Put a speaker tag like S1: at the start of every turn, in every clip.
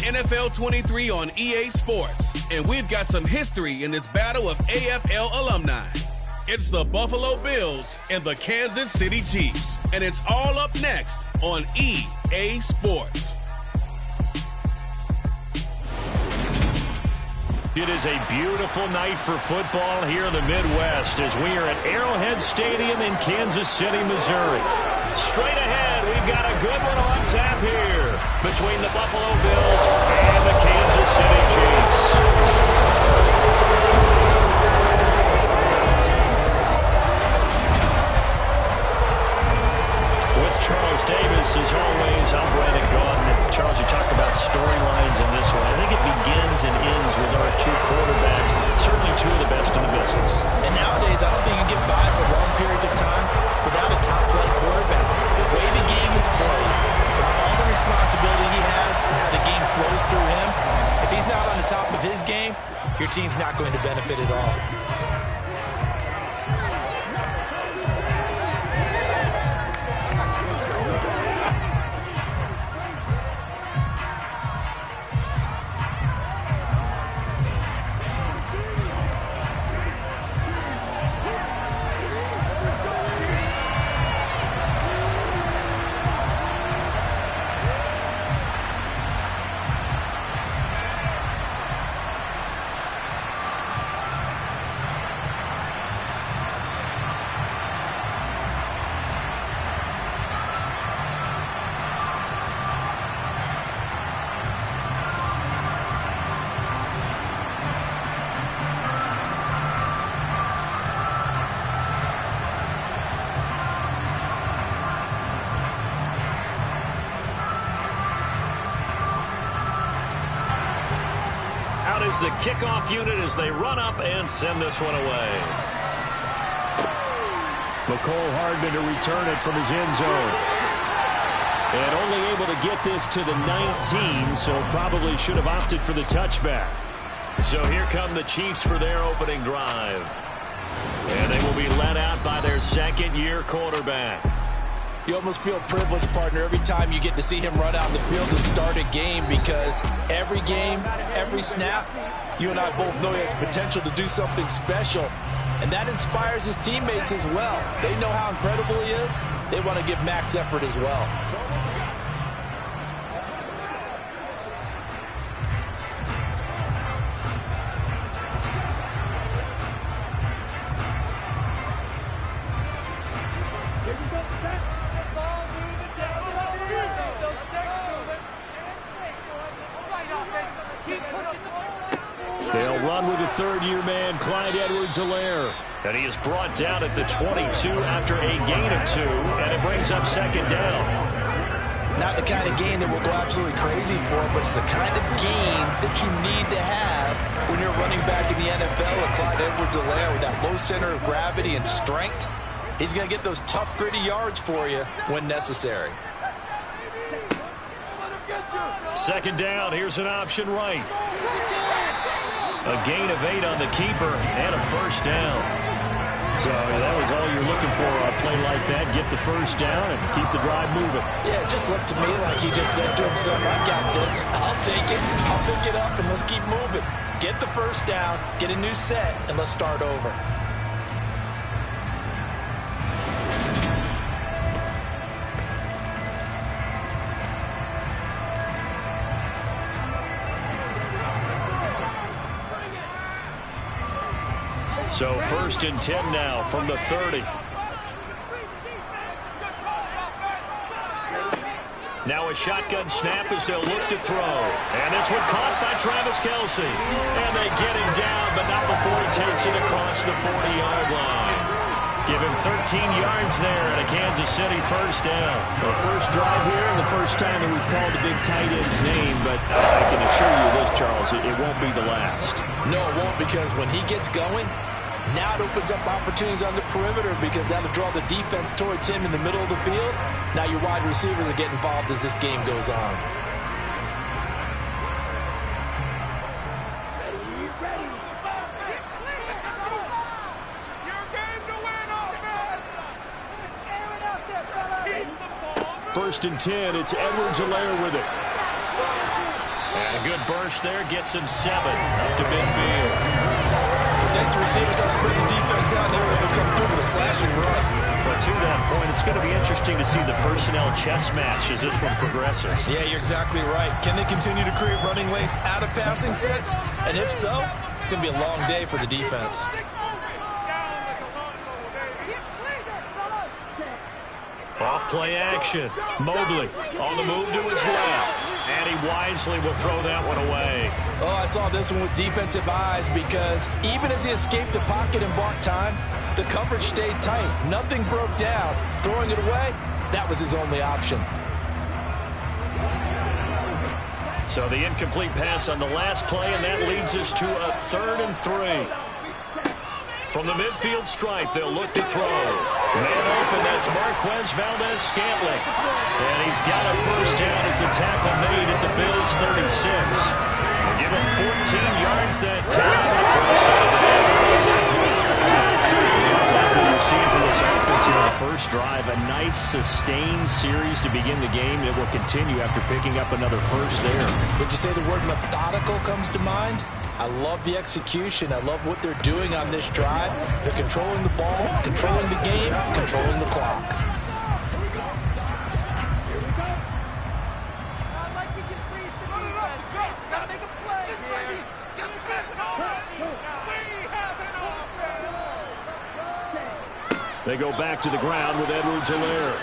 S1: NFL 23 on EA Sports, and we've got some history in this battle of AFL alumni. It's the Buffalo Bills and the Kansas City Chiefs, and it's all up next on EA Sports.
S2: It is a beautiful night for football here in the Midwest as we are at Arrowhead Stadium in Kansas City, Missouri. Straight ahead, we've got a good one on tap here between the Buffalo Bills and the Kansas City Chiefs. With Charles Davis, as always, I'm Brandon Gaudin. Charles, you talked about storylines in this one. I think it begins and ends with our two quarterbacks, certainly two of the best in the business.
S3: And nowadays, I don't think you can get by for long periods of time without a top-flight quarterback. The way the game is played, with all the responsibility he has and how the game flows through him, if he's not on the top of his game, your team's not going to benefit at all.
S2: Is the kickoff unit as they run up and send this one away. McCole Hardman to return it from his end zone. And only able to get this to the 19, so probably should have opted for the touchback. So here come the Chiefs for their opening drive. And they will be led out by their second-year quarterback.
S3: You almost feel privileged, partner, every time you get to see him run out in the field to start a game, because every game, every snap, you and I both know he has potential to do something special. And that inspires his teammates as well. They know how incredible he is. They want to give max effort as well.
S2: They'll run with the third-year man, Clyde Edwards-Helaire. And he is brought down at the 22 after a gain of 2, and it brings up second down.
S3: Not the kind of gain that will go absolutely crazy for, but it's the kind of gain that you need to have when you're running back in the NFL with Clyde Edwards-Helaire with that low center of gravity and strength. He's going to get those tough, gritty yards for you when necessary.
S2: Second down, here's an option right. A gain of 8 on the keeper and a first down. So that was all you're looking for on a play like that. Get the first down and keep the drive moving.
S3: Yeah, it just looked to me like he just said to himself, I got this. I'll take it. I'll pick it up, and let's keep moving. Get the first down, get a new set, and let's start over.
S2: So 1st and 10 now from the 30. Now a shotgun snap as they'll look to throw. And this one caught by Travis Kelce. And they get him down, but not before he takes it across the 40-yard line. Give him 13 yards there and a Kansas City first down. The first drive here and the first time that we've called the big tight end's name, but I can assure you this, Charles, it won't be the last.
S3: No, it won't, because when he gets going, now it opens up opportunities on the perimeter, because that'll draw the defense towards him in the middle of the field. Now your wide receivers are getting involved as this game goes on. First and 10, it's Edwards-Helaire with it. And
S2: A good burst there gets him 7 up to midfield.
S3: Thanks to receivers that spread the defense out, they were able to come through with a slashing run.
S2: But to that point, it's going to be interesting to see the personnel chess match as this one progresses.
S3: Yeah, you're exactly right. Can they continue to create running lanes out of passing sets? And if so, it's going to be a long day for the defense.
S2: Off play action. Mobley on the move to his left. And he wisely will throw that one away.
S3: Oh, I saw this one with defensive eyes because even as he escaped the pocket and bought time, the coverage stayed tight. Nothing broke down. Throwing it away, that was his only option.
S2: So the incomplete pass on the last play, and that leads us to a 3rd and 3. From the midfield stripe, they'll look to throw. Man open, that's Marquez Valdez-Scantling. And he's got a first down as a tackle made at the Bills' 36. We'll give him 14 yards that
S4: First drive, a nice sustained series to begin the game. It will continue after picking up another first there.
S3: Would you say the word methodical comes to mind? I love the execution. I love what they're doing on this drive. They're controlling the ball, controlling the game, controlling the clock.
S2: They go back to the ground with Edwards-Helaire.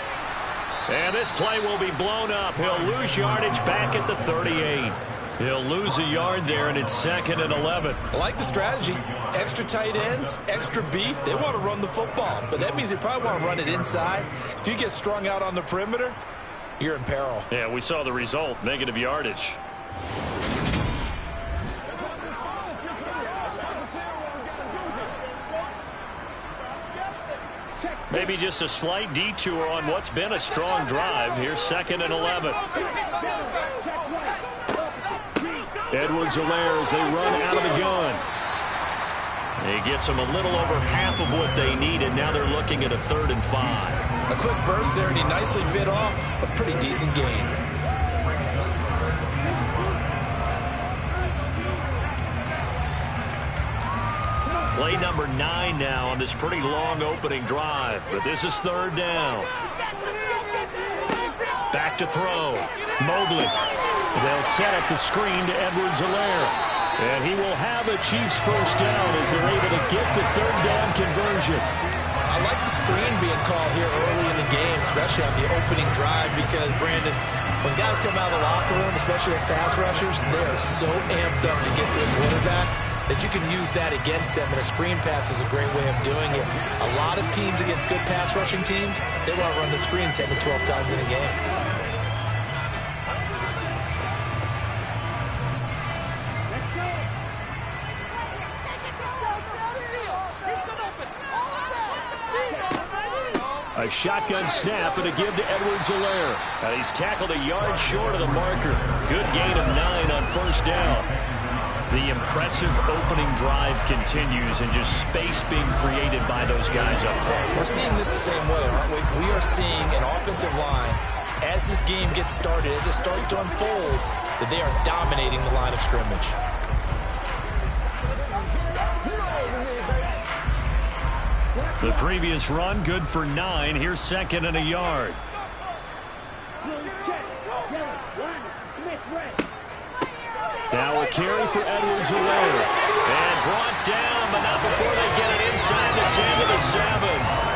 S2: And this play will be blown up. He'll lose yardage back at the 38. He'll lose a yard there, and it's 2nd and 11.
S3: I like the strategy. Extra tight ends, extra beef. They want to run the football, but that means they probably want to run it inside. If you get strung out on the perimeter, you're in peril.
S2: Yeah, we saw the result, negative yardage. Maybe just a slight detour on what's been a strong drive. Here's 2nd and 11. Edwards-Helaire as they run out of the gun. He gets them a little over half of what they needed. Now they're looking at a 3rd and 5.
S3: A quick burst there, and he nicely bit off a pretty decent gain.
S2: Play number 9 now on this pretty long opening drive. But this is 3rd down. Back to throw. Mobley. They'll set up the screen to Edwards-Helaire. And he will have a Chiefs first down as they're able to get the 3rd down conversion.
S3: I like the screen being called here early in the game, especially on the opening drive, because, Brandon, when guys come out of the locker room, especially as pass rushers, they are so amped up to get to the quarterback that you can use that against them, and a screen pass is a great way of doing it. A lot of teams against good pass rushing teams, they want to run the screen 10 to 12 times in a game.
S2: A shotgun snap and a give to Edwards-Helaire. And he's tackled a yard short of the marker. Good gain of 9 on first down. The impressive opening drive continues, and just space being created by those guys up front.
S3: We're seeing this the same way, aren't we? We are seeing an offensive line, as this game gets started, as it starts to unfold, that they are dominating the line of scrimmage.
S2: The previous run, good for 9. Here's 2nd and a yard. Now a carry for Edwards-Helaire. And brought down, but not before they get it inside the 10 to the 7.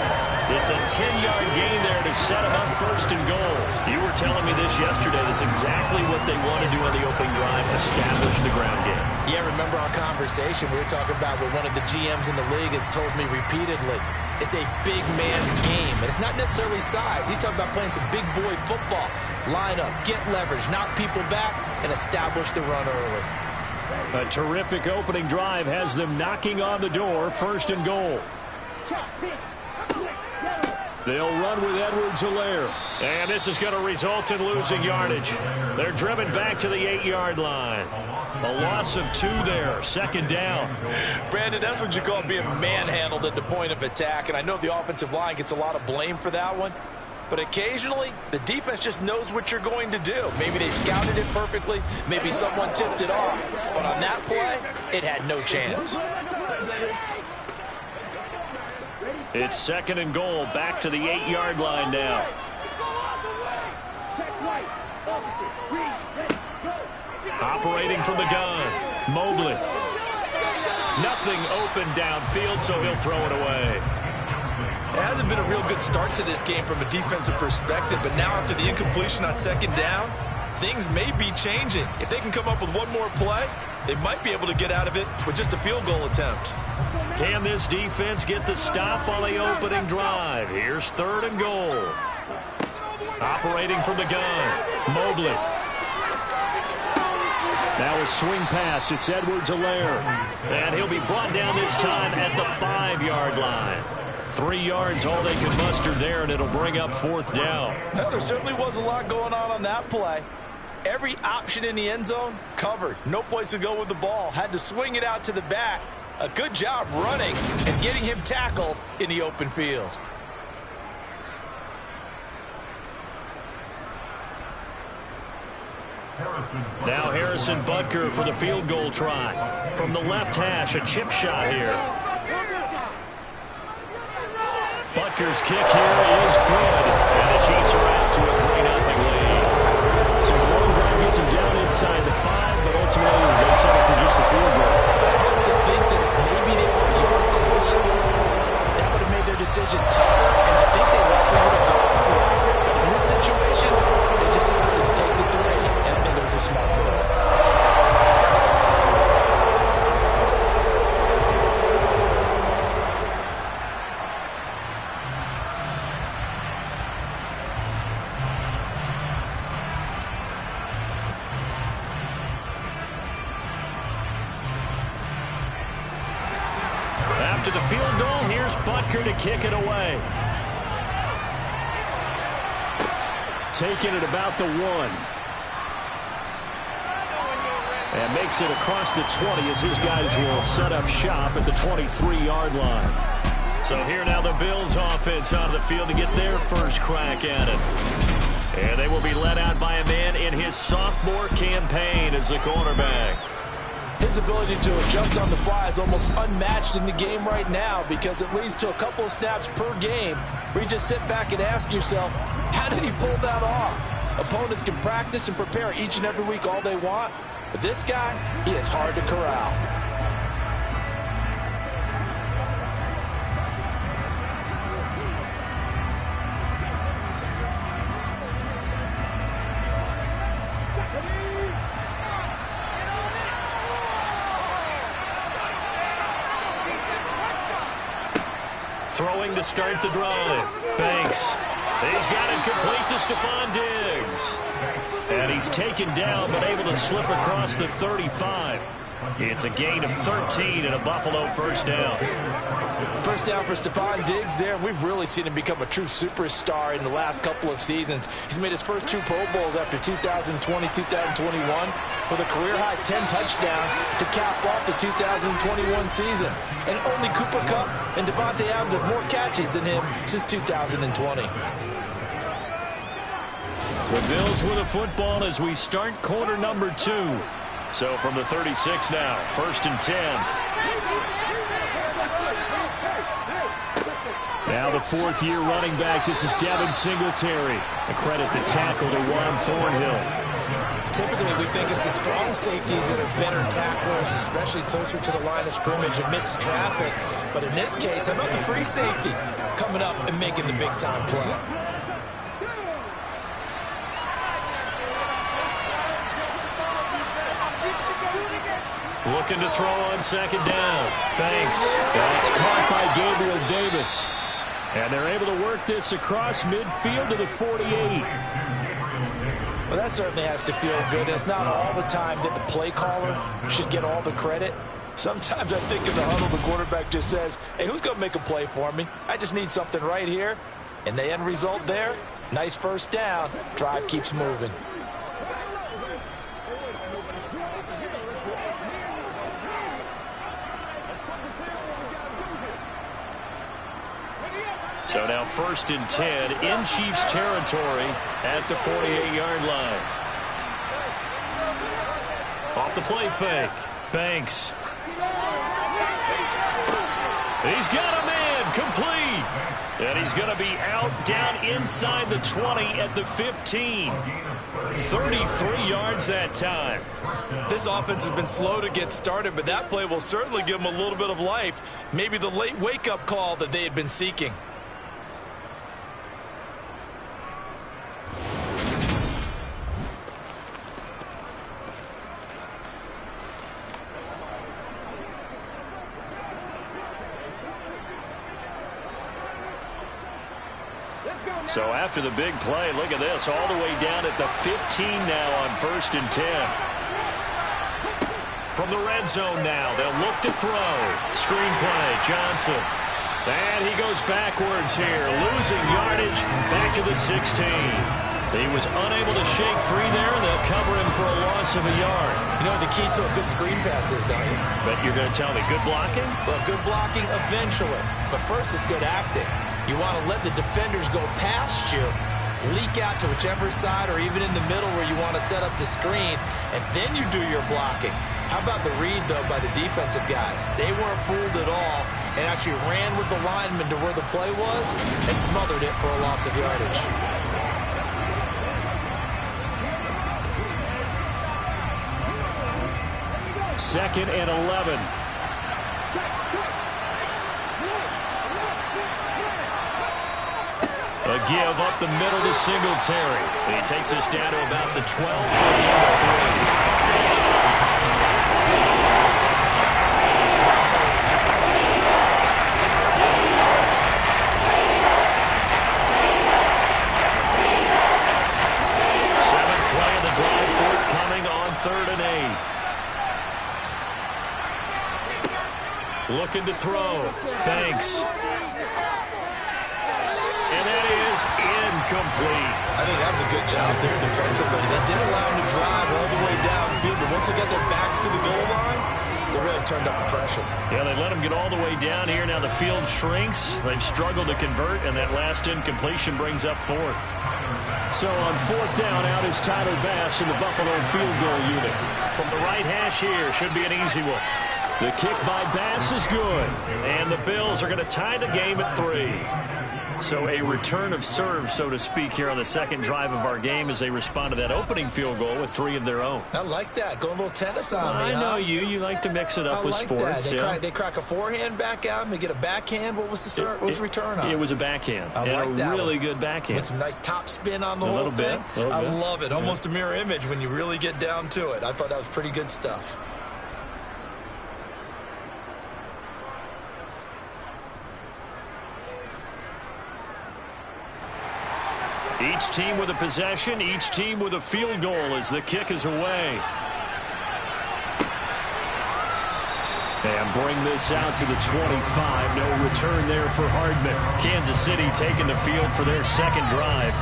S2: It's a 10-yard gain there to set them up 1st and goal. You were telling me this yesterday. That's exactly what they want to do on the opening drive, establish the ground game.
S3: Yeah, remember our conversation we were talking about with one of the GMs in the league that's told me repeatedly, it's a big man's game. And it's not necessarily size. He's talking about playing some big boy football. Line up, get leverage, knock people back, and establish the run early.
S2: A terrific opening drive has them knocking on the door, 1st and goal. They'll run with Edwards-Helaire. And this is going to result in losing yardage. They're driven back to the 8-yard line. A loss of 2 there, 2nd down.
S3: Brandon, that's what you call being manhandled at the point of attack. And I know the offensive line gets a lot of blame for that one. But occasionally, the defense just knows what you're going to do. Maybe they scouted it perfectly. Maybe someone tipped it off. But on that play, it had no chance.
S2: It's 2nd and goal. Back to the 8-yard line now. Operating from the gun. Mobley. Nothing open downfield, so he'll throw it away.
S3: It hasn't been a real good start to this game from a defensive perspective, but now after the incompletion on 2nd down, things may be changing. If they can come up with one more play, they might be able to get out of it with just a field goal attempt.
S2: Can this defense get the stop on the opening drive? Here's 3rd and goal. Operating from the gun. Mobley. Now a swing pass. It's Edwards-Helaire. And he'll be brought down this time at the 5-yard line. 3 yards all they can muster there, and it'll bring up 4th down.
S3: Well, there certainly was a lot going on that play. Every option in the end zone covered. No place to go with the ball. Had to swing it out to the back. A good job running and getting him tackled in the open field.
S2: Now Harrison Butker for the field goal try. From the left hash, a chip shot here. Butker's kick here is good. And the Chiefs are out to a 3-0 lead. So the long drive gets him down inside the 5, but ultimately they settle for just the field goal.
S3: I have to think that if maybe they were a yard closer, that would have made their decision tougher, and I think they likely would have gone for it. But in this situation, they just decided to take the 3, and I think it was a smart move.
S2: After the field goal, here's Butker to kick it away. Taking it about the 1. And makes it across the 20 as his guys will set up shop at the 23-yard line. So here now the Bills offense on the field to get their first crack at it. And they will be led out by a man in his sophomore campaign as the cornerback.
S3: His ability to adjust on the fly is almost unmatched in the game right now because it leads to a couple of snaps per game where you just sit back and ask yourself, how did he pull that off? Opponents can practice and prepare each and every week all they want, but this guy, he is hard to corral.
S2: Throwing to start the drive. Banks. He's got it complete to Stephon Diggs. And he's taken down but able to slip across the 35. It's a gain of 13 and a Buffalo first down.
S3: First down for Stephon Diggs there. We've really seen him become a true superstar in the last couple of seasons. He's made his first 2 Pro Bowls after 2020, 2021 with a career-high 10 touchdowns to cap off the 2021 season. And only Cooper Kupp and Devontae Adams have more catches than him since 2020.
S2: The Bills with a football as we start quarter number 2. So from the 36 now, 1st and 10. Now the 4th-year running back. This is Devin Singletary. A credit the tackle to Juan Thornhill.
S5: Typically, we think it's the strong safeties that are better tacklers, especially closer to the line of scrimmage amidst traffic. But in this case, how about the free safety coming up and making the big-time play?
S2: Looking to throw on 2nd down. Banks. That's caught by Gabriel Davis. And they're able to work this across midfield to the 48.
S3: Well, that certainly has to feel good. It's not all the time that the play caller should get all the credit. Sometimes I think in the huddle, the quarterback just says, hey, who's going to make a play for me? I just need something right here. And the end result there, nice first down. Drive keeps moving.
S2: So now 1st and 10 in Chiefs territory at the 48-yard line. Off the play fake. Banks. He's got a man complete. And he's going to be out down inside the 20 at the 15. 33 yards that time.
S3: This offense has been slow to get started, but that play will certainly give them a little bit of life. Maybe the late wake-up call that they had been seeking.
S2: So after the big play, look at this, all the way down at the 15 now on 1st and 10. From the red zone now, they'll look to throw. Screen play, Johnson. And he goes backwards here, losing yardage back to the 16. He was unable to shake free there, and they'll cover him for a loss of a yard.
S5: You know the key to a good screen pass is, don't you?
S2: But you're going to tell me, good blocking?
S5: Well, good blocking eventually. But first is good acting. You want to let the defenders go past you, leak out to whichever side or even in the middle where you want to set up the screen, and then you do your blocking. How about the read, though, by the defensive guys? They weren't fooled at all and actually ran with the lineman to where the play was and smothered it for a loss of yardage.
S2: Second and 11. A give up the middle to Singletary. He takes us down to about the 12 for a gain of 3. 7th play of the drive forthcoming on 3rd and 8. Looking to throw. Banks. And that is incomplete.
S5: I think that was a good job there defensively. They did allow him to drive all the way downfield, but once they got their backs to the goal line, they really turned up the pressure.
S2: Yeah, they let him get all the way down here. Now the field shrinks. They've struggled to convert, and that last incompletion brings up 4th. So on 4th down, out is Tyler Bass in the Buffalo field goal unit. From the right hash here, should be an easy one. The kick by Bass is good, and the Bills are going to tie the game at 3. So a return of serve, so to speak, here on the second drive of our game as they respond to that opening field goal with 3 of their own.
S5: I like that. Going a little tennis on me,
S2: I know you. You like to mix it up with sports.
S5: That. They crack a forehand back out and they get a backhand. What was the return on?
S2: It was a backhand.
S5: I like that.
S2: Really good backhand.
S5: With some nice top spin on the whole thing. I love it. Almost a mirror image when you really get down to it. I thought that was pretty good stuff.
S2: Each team with a possession, each team with a field goal as the kick is away. And bring this out to the 25. No return there for Hardman. Kansas City taking the field for their second drive.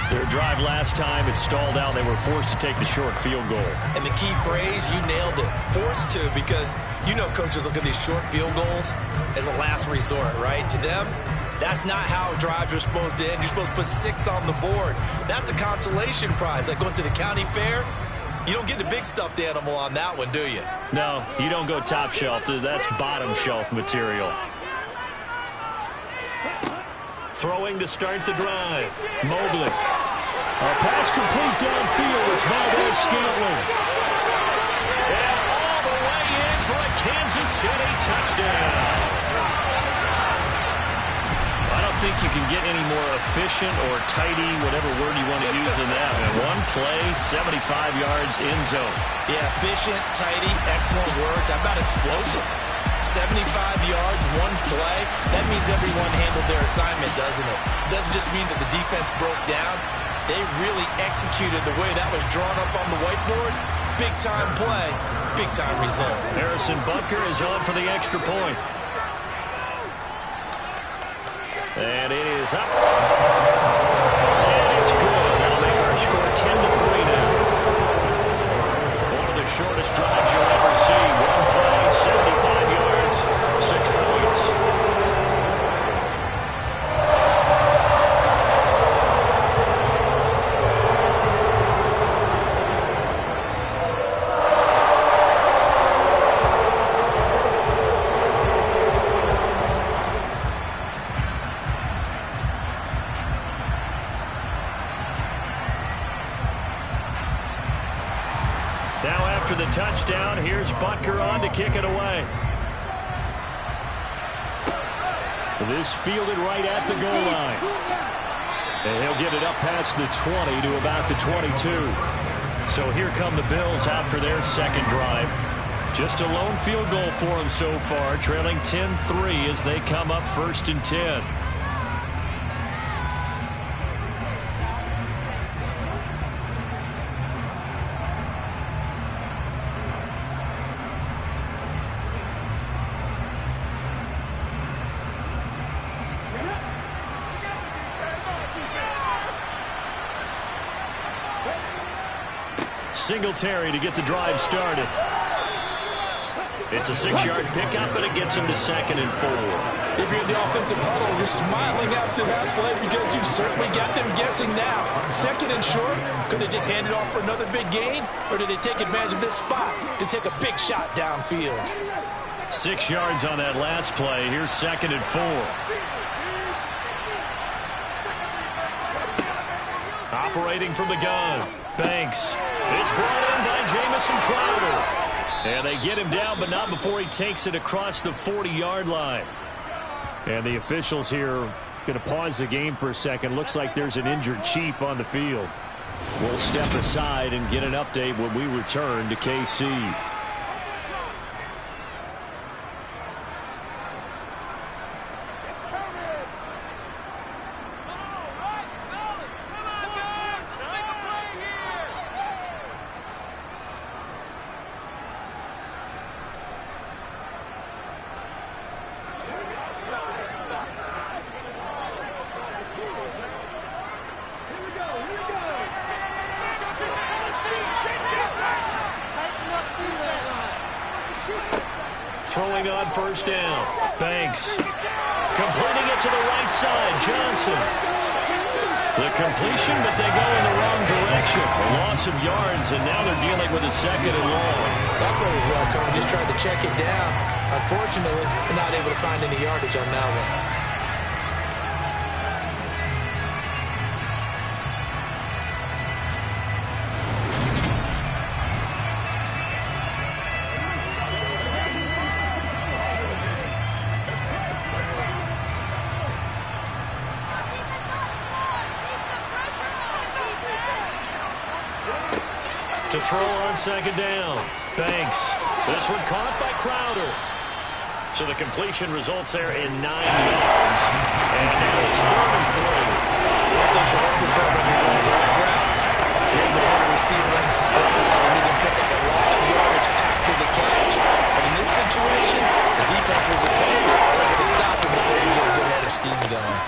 S2: Their drive last time, it stalled out. They were forced to take the short field goal.
S5: And the key phrase, you nailed it. Forced to, because you know coaches look at these short field goals as a last resort, right? To them, that's not how drives are supposed to end. You're supposed to put 6 on the board. That's a consolation prize. Like going to the county fair, you don't get the big stuffed animal on that one, do you?
S2: No, you don't go top shelf. That's bottom shelf material. Throwing to start the drive. Mobley. A pass complete downfield. It's Valdez-Scantling. And all the way in for a Kansas City touchdown. I don't think you can get any more efficient or tidy, whatever word you want to use in that. And one play, 75 yards in zone.
S5: Yeah, efficient, tidy, excellent words. How about explosive? 75 yards, one play. That means everyone handled their assignment, doesn't it? It doesn't just mean that the defense broke down. They really executed the way that was drawn up on the whiteboard. Big-time play, big-time result.
S2: Harrison Butker is on for the extra point. And it is up. And it's good. That'll make our score 10-3 now. One of the shortest drives you'll ever see. One play, 75 yards, 6 points. for the touchdown. Here's Butker on to kick it away. This fielded right at the goal line. And he'll get it up past the 20 to about the 22. So here come the Bills out for their second drive. Just a lone field goal for them so far, trailing 10-3 as they come up 1st and 10. Singletary to get the drive started. It's a 6-yard pickup, but it gets him to 2nd and 4.
S5: If you're in the offensive huddle, you're smiling after that play because you've certainly got them guessing now. 2nd and short, could they just hand it off for another big gain? Or did they take advantage of this spot to take a big shot downfield?
S2: 6 yards on that last play. Here's 2nd and 4. Operating from the gun. Banks. It's brought in by Jamison Crowder. And they get him down, but not before he takes it across the 40-yard line. And the officials here going to pause the game for a second. Looks like there's an injured Chief on the field. We'll step aside and get an update when we return to KC. Throwing on 1st down. Banks. Completing it to the right side. Johnson. The completion, but they go in the wrong direction. A loss of yards, and now they're dealing with a 2nd and long.
S5: That play was well covered. Just tried to check it down. Unfortunately, they're not able to find any yardage on that one.
S2: To throw on 2nd down. Banks. This one caught by Crowder. So the completion results there in 9 yards. And now it's 3rd and 3.
S5: One thing you're hoping for when you're on drag routes, you're able to hit a receiver in stride and you can pick up a lot of yardage after the catch. But in this situation, the defense was effective, able to stop him before you get a good head of steam going.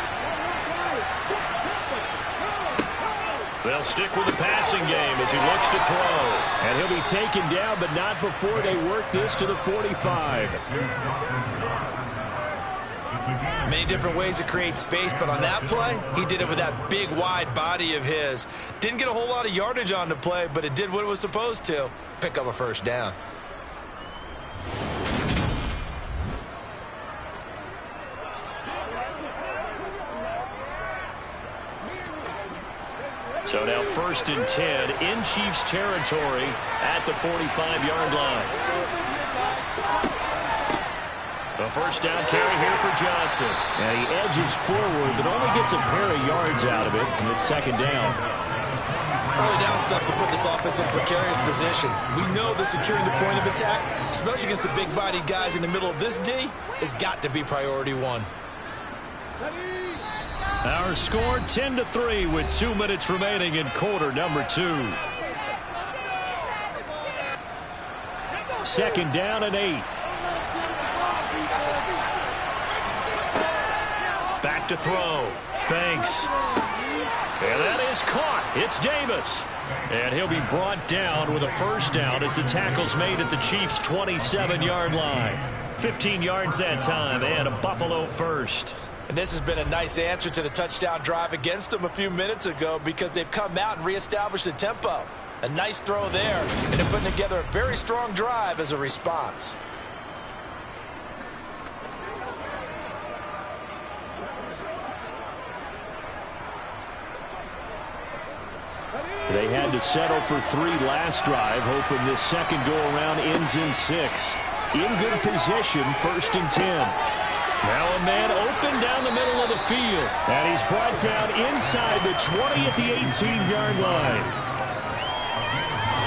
S2: They'll stick with the passing game as he looks to throw.
S4: And he'll be taken down, but not before they work this to the 45.
S5: Many different ways to create space, but on that play, he did it with that big, wide body of his. Didn't get a whole lot of yardage on the play, but it did what it was supposed to. Pick up a 1st down.
S2: So now 1st and 10 in Chiefs territory at the 45-yard line. The 1st down carry here for Johnson.
S4: And he edges forward, but only gets a pair of yards out of it, and it's 2nd down.
S5: Early down stuff to put this offense in precarious position. We know that securing the point of attack, especially against the big-bodied guys in the middle of this D, has got to be priority 1.
S2: Our score 10-3 with 2 minutes remaining in quarter number 2.
S4: 2nd down and 8.
S2: Back to throw. Banks. And that is caught. It's Davis. And he'll be brought down with a 1st down as the tackle's made at the Chiefs' 27-yard line. 15 yards that time and a Buffalo 1st.
S5: And this has been a nice answer to the touchdown drive against them a few minutes ago because they've come out and reestablished the tempo. A nice throw there, and they're putting together a very strong drive as a response.
S4: They had to settle for 3 last drive, hoping this second go-around ends in 6. In good position, 1st and 10. Now a man open down the middle of the field. And he's brought down inside the 20 at the 18-yard line.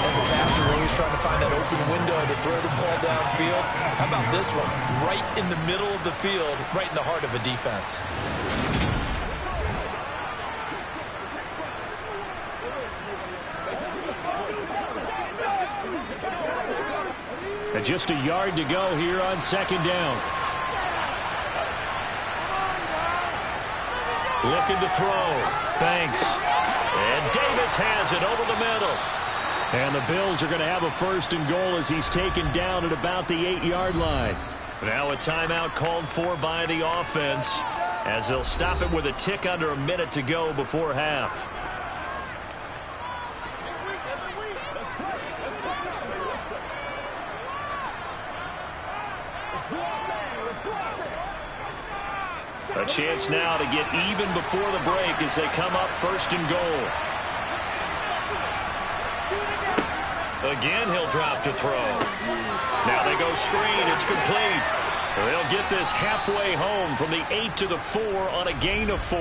S5: As a passer, we're always trying to find that open window to throw the ball downfield. How about this one? Right in the middle of the field, right in the heart of a defense.
S4: And just a yard to go here on 2nd down. Looking to throw. Banks. And Davis has it over the middle. And the Bills are going to have a 1st and goal as he's taken down at about the 8-yard line. Now a timeout called for by the offense as they'll stop it with a tick under a minute to go before half. A chance now to get even before the break as they come up 1st and goal. Again, he'll drop to throw. Now they go screen. It's complete. They'll get this halfway home from the 8 to the 4 on a gain of 4.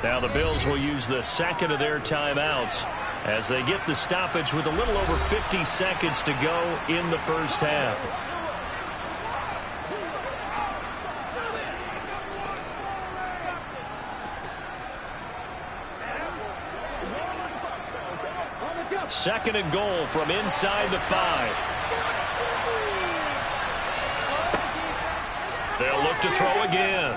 S4: Now the Bills will use the 2nd of their timeouts as they get the stoppage with a little over 50 seconds to go in the 1st half. Second and goal from inside the 5. They'll look to throw again.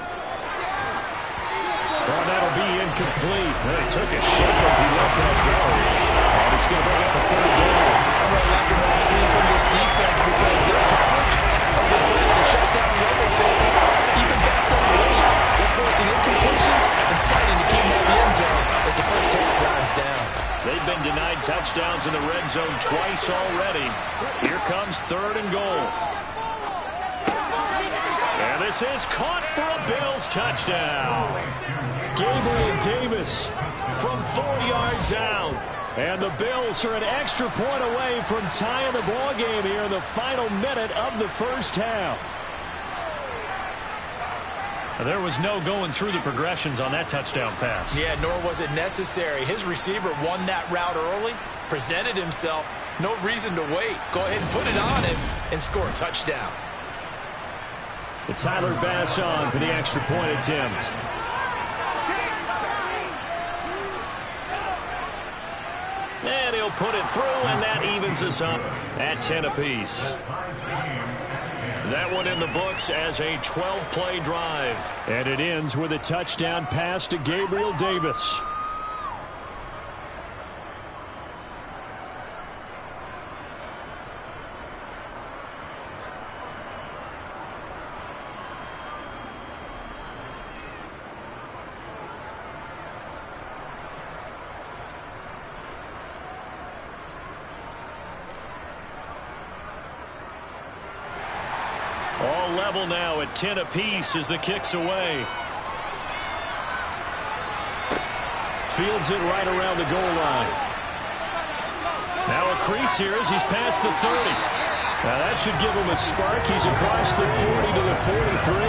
S4: Well, that'll be incomplete. He took a shot as he let that go. And it's going to bring up a 3rd down.
S5: I'm really liking what I'm seeing from this defense because their coverage of the ability to shut down runners, so even backed up late, they're forcing incompletions and fighting to keep them out of the end zone as the 1st half winds down.
S4: They've been denied touchdowns in the red zone twice already. Here comes 3rd and goal. And this is caught for a Bills touchdown. Gabriel Davis from 4 yards out. And the Bills are an extra point away from tying the ball game here in the final minute of the 1st half. There was no going through the progressions on that touchdown pass.
S5: Yeah, nor was it necessary. His receiver won that route early, presented himself. No reason to wait. Go ahead and put it on him and score a touchdown.
S4: It's Tyler Bass on for the extra point attempt. And he'll put it through, and that evens us up at 10 apiece. That one in the books as a 12-play drive. And it ends with a touchdown pass to Gabriel Davis. All level now at 10 apiece as the kick's away. Fields it right around the goal line. Now a crease here as he's past the 30. Now that should give him a spark. He's across the 40 to the 43.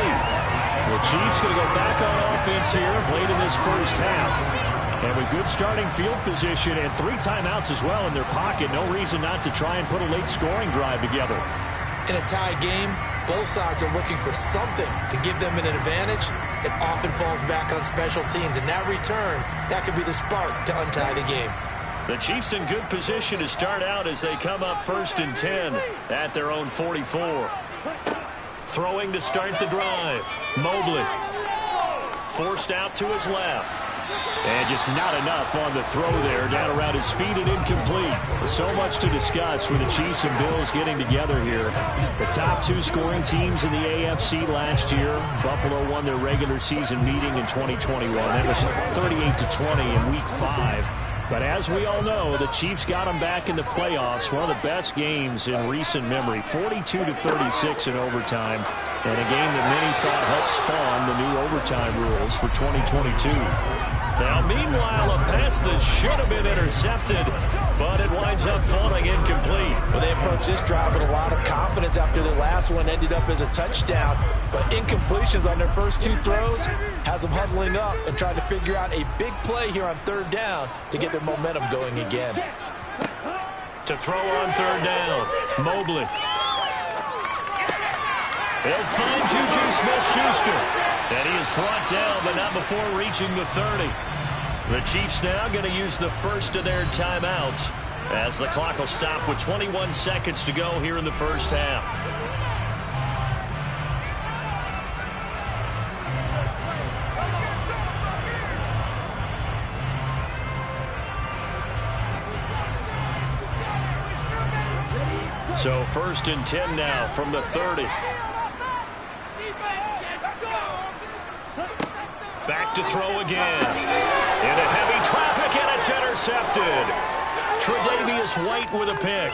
S4: The Chiefs going to go back on offense here late in this 1st half. And with good starting field position and 3 timeouts as well in their pocket, no reason not to try and put a late scoring drive together.
S5: In a tie game, both sides are looking for something to give them an advantage. It often falls back on special teams, and that return, that could be the spark to untie the game.
S4: The Chiefs in good position to start out as they come up 1st and 10 at their own 44. Throwing to start the drive. Mobley. Forced out to his left. And just not enough on the throw there. Down around his feet and incomplete. So much to discuss with the Chiefs and Bills getting together here. The top 2 scoring teams in the AFC last year. Buffalo won their regular season meeting in 2021. That was 38-20 in Week 5. But as we all know, the Chiefs got them back in the playoffs. One of the best games in recent memory. 42-36 in overtime.
S2: And a game that many thought helped spawn the new overtime rules for 2022. Now, meanwhile, a pass that should have been intercepted, but it winds up falling incomplete.
S5: Well, they approached this drive with a lot of confidence after the last one ended up as a touchdown. But incompletions on their first two throws has them huddling up and trying to figure out a big play here on third down to get their momentum going again.
S2: To throw on third down, Mobley. He'll find Juju Smith-Schuster. And he is brought down, but not before reaching the 30. The Chiefs now going to use the first of their timeouts as the clock will stop with 21 seconds to go here in the first half. So 1st and 10 now from the 30. Back to throw again. Into heavy traffic, and it's intercepted. Tre'Davious White with a pick.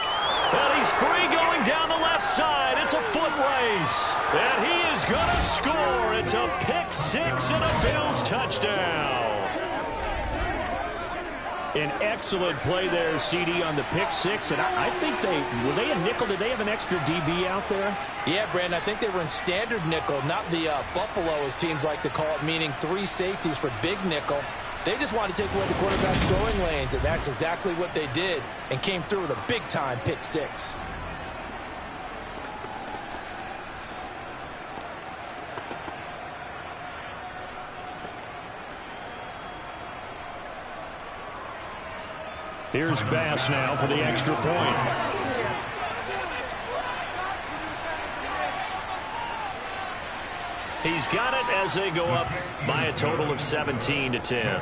S2: And he's free going down the left side. It's a foot race. And he is going to score. It's a pick six and a Bills touchdown. An excellent play there, CD, on the pick six. And I think were they a nickel? Did they have an extra DB out there?
S5: Yeah, Brandon, I think they were in standard nickel, not the Buffalo, as teams like to call it, meaning 3 safeties for big nickel. They just wanted to take away the quarterback's throwing lanes, and that's exactly what they did and came through with a big-time pick six.
S2: Here's Bass now for the extra point. He's got it as they go up by a total of 17-10.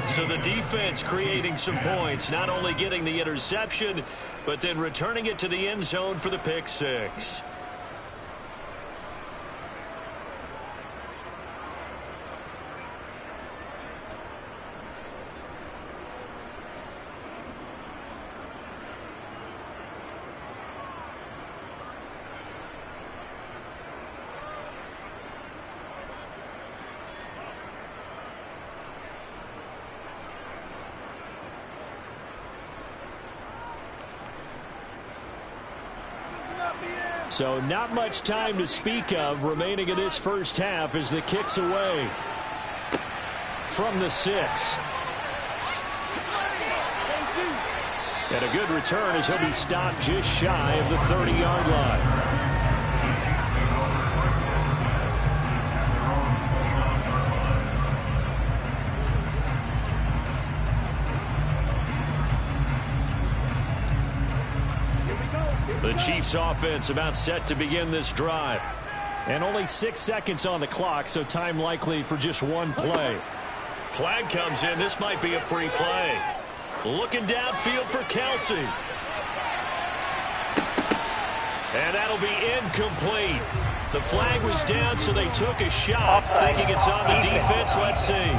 S2: So the defense creating some points, not only getting the interception, but then returning it to the end zone for the pick six. So not much time to speak of remaining in this first half as the kick's away from the 6. And a good return as he'll be stopped just shy of the 30-yard line. The Chiefs offense about set to begin this drive. And only 6 seconds on the clock, so time likely for just one play. Flag comes in. This might be a free play. Looking downfield for Kelsey. And that'll be incomplete. The flag was down, so they took a shot, thinking it's on the defense. Let's see.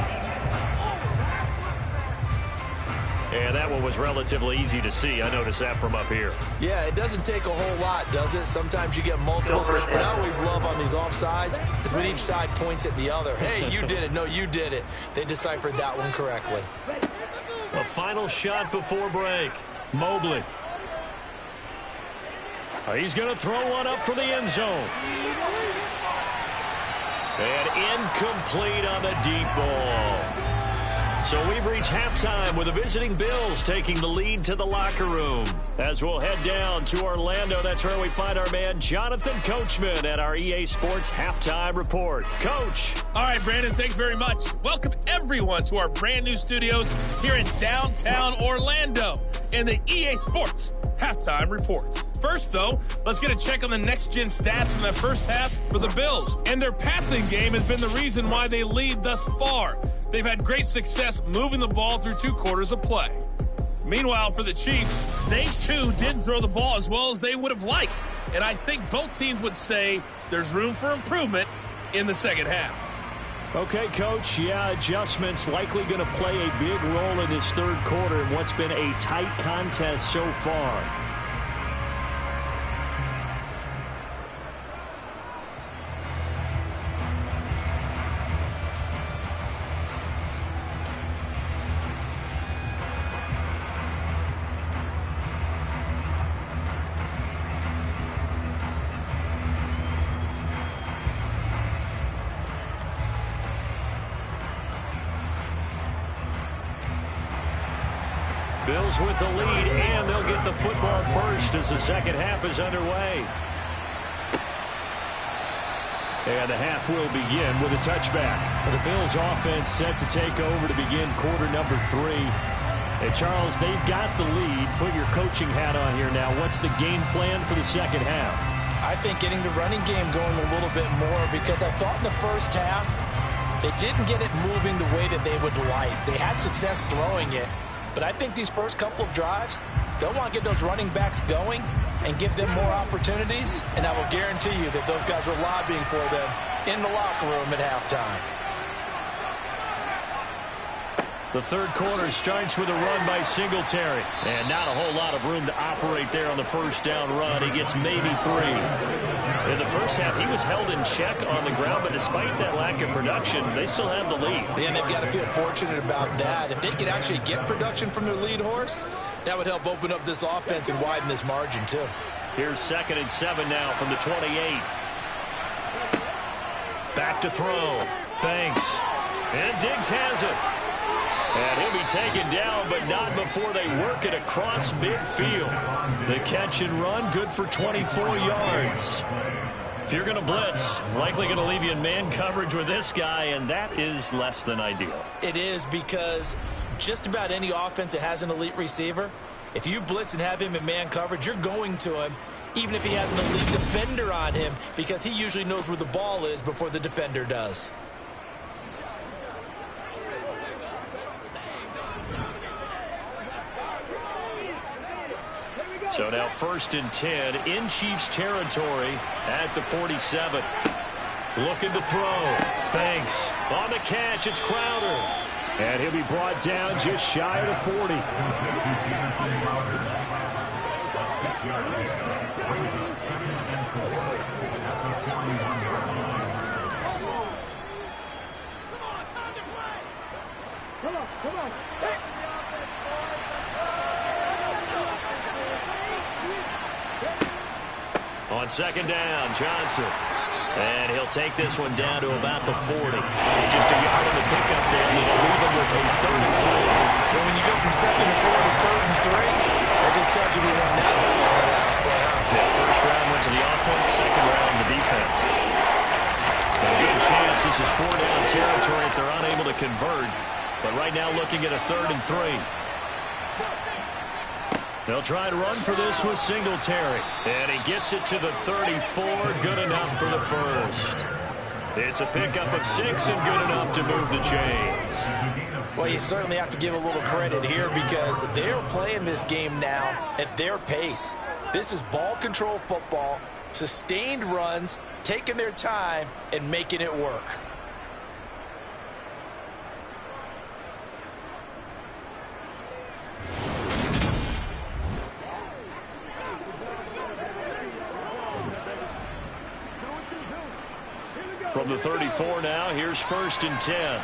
S2: And that one was relatively easy to see. I noticed that from up here.
S5: Yeah, it doesn't take a whole lot, does it? Sometimes you get multiples. What I always love on these offsides is when each side points at the other. Hey, you did it. No, you did it. They deciphered that one correctly.
S2: A final shot before break. Mobley. He's going to throw one up for the end zone. And incomplete on the deep ball. So we've reached halftime with the visiting Bills taking the lead to the locker room. As we'll head down to Orlando, that's where we find our man Jonathan Coachman at our EA Sports Halftime Report. Coach.
S6: All right, Brandon, thanks very much. Welcome everyone to our brand new studios here in downtown Orlando in the EA Sports Halftime Report. First, though, let's get a check on the next-gen stats from that first half for the Bills. And their passing game has been the reason why they lead thus far. They've had great success moving the ball through 2 quarters of play. Meanwhile, for the Chiefs, they, too, didn't throw the ball as well as they would have liked. And I think both teams would say there's room for improvement in the second half.
S2: Okay, Coach, yeah, adjustments likely going to play a big role in this third quarter in what's been a tight contest so far. Bills with the lead, and they'll get the football first as the second half is underway. And the half will begin with a touchback. The Bills offense set to take over to begin quarter number 3. And Charles, they've got the lead. Put your coaching hat on here now. What's the game plan for the second half?
S5: I think getting the running game going a little bit more, because I thought in the first half they didn't get it moving the way that they would like. They had success throwing it, but I think these first couple of drives, they'll want to get those running backs going and give them more opportunities, and I will guarantee you that those guys were lobbying for them in the locker room at halftime.
S2: The third quarter starts with a run by Singletary. And not a whole lot of room to operate there on the first down run. He gets maybe 3. In the first half, he was held in check on the ground, but despite that lack of production, they still have the lead.
S5: And they've got to feel fortunate about that. If they could actually get production from their lead horse, that would help open up this offense and widen this margin too.
S2: Here's 2nd and 7 now from the 28. Back to throw. Banks. And Diggs has it. And he'll be taken down, but not before they work it across midfield. The catch and run, good for 24 yards. If you're going to blitz, likely going to leave you in man coverage with this guy, and that is less than ideal.
S5: It is, because just about any offense that has an elite receiver, if you blitz and have him in man coverage, you're going to him, even if he has an elite defender on him, because he usually knows where the ball is before the defender does.
S2: So now 1st and 10 in Chiefs territory at the 47. Looking to throw. Banks on the catch. It's Crowder. And he'll be brought down just shy of the 40.
S7: Come on.
S2: On 2nd down, Johnson. And he'll take this one down to about the 40. Just a yard on the pickup there, and he'll leave him with a 3rd and 4.
S5: Well, when you go from 2nd and 4 to 3rd and 3, that just tells you who won that battle on the last play.
S2: That first round went to the offense, 2nd round the defense. A good chance this is 4-down territory if they're unable to convert. But right now looking at a 3rd and 3. They'll try to run for this with Singletary. And he gets it to the 34. Good enough for the first. It's a pickup of 6 and good enough to move the chains.
S5: Well, you certainly have to give a little credit here, because they're playing this game now at their pace. This is ball control football, sustained runs, taking their time, and making it work.
S2: From the 34 now, here's 1st and 10.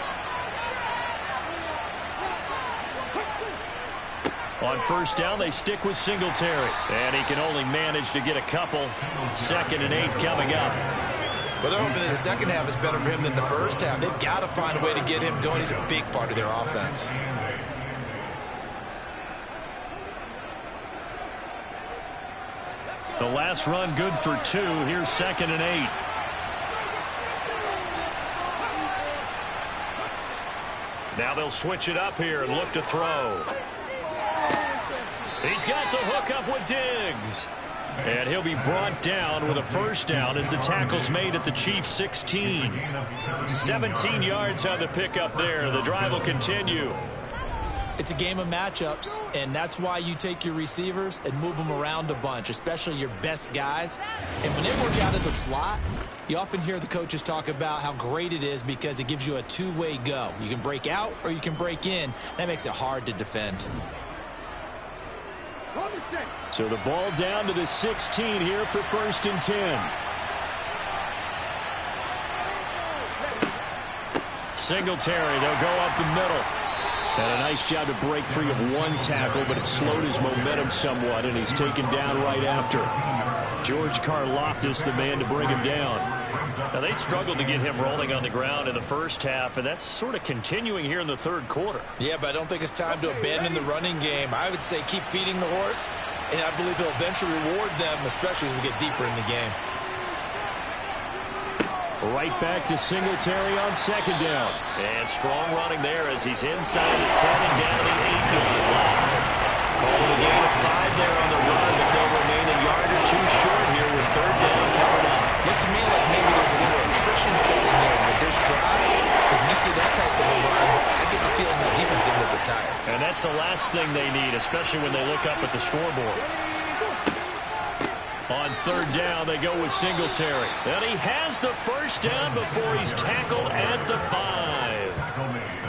S2: On 1st down, they stick with Singletary. And he can only manage to get a couple. 2nd and 8 coming up.
S5: Well, they're hoping that the second half is better for him than the first half. They've got to find a way to get him going. He's a big part of their offense.
S2: The last run good for 2. Here's 2nd and 8. Now they'll switch it up here and look to throw. He's got the hook up with Diggs. And he'll be brought down with a 1st down as the tackle's made at the Chiefs 16. 17 yards on the pickup there. The drive will continue.
S5: It's a game of matchups, and that's why you take your receivers and move them around a bunch, especially your best guys. And when they work out of the slot, you often hear the coaches talk about how great it is because it gives you a two-way go. You can break out or you can break in. That makes it hard to defend.
S2: So the ball down to the 16 here for 1st and 10. Singletary, they'll go up the middle. And a nice job to break free of one tackle, but it slowed his momentum somewhat, and he's taken down right after. George Karlaftis, the man to bring him down. Now, they struggled to get him rolling on the ground in the first half, and that's sort of continuing here in the third quarter.
S5: Yeah, but I don't think it's time to abandon the running game. I would say keep feeding the horse, and I believe he'll eventually reward them, especially as we get deeper in the game.
S2: Right back to Singletary on second down. And strong running there as he's inside the 10 and down the 8-yard line. Calling a gain of 5 there on the run, but they'll remain a yard or two short here with third down coming up.
S5: Looks to me like maybe there's a little attrition setting in with this drive, because when you see that type of a run, I get the feeling the defense is getting a little bit tired.
S2: And that's the last thing they need, especially when they look up at the scoreboard. On third down, they go with Singletary. And he has the first down before he's tackled at the